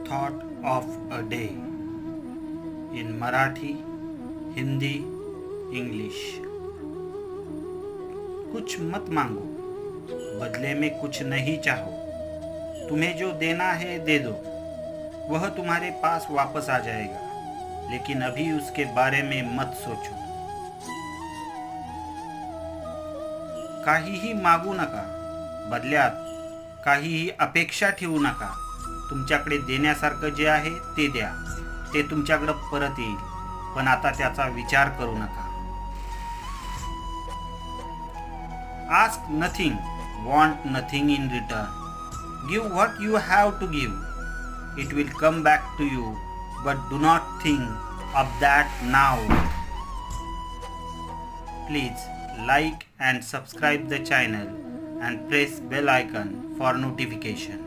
Thought of a day in Marathi, Hindi, English। कुछ मत मांगो, बदले में कुछ नहीं चाहो। तुम्हें जो देना है दे दो, वह तुम्हारे पास वापस आ जाएगा, लेकिन अभी उसके बारे में मत सोचो। काहीही मागू नका, बदल्यात काहीही अपेक्षा ठेवू नका। तुमच्याकडे देण्यासारखं जे आहे ते द्या, ते तुमच्याकडे परत येईल, पण आता त्याचा विचार करू नका। Ask nothing, want nothing in return. Give what you have to give, it will come back to you, but do not think of that now. Please like and subscribe the channel and press bell icon for notification.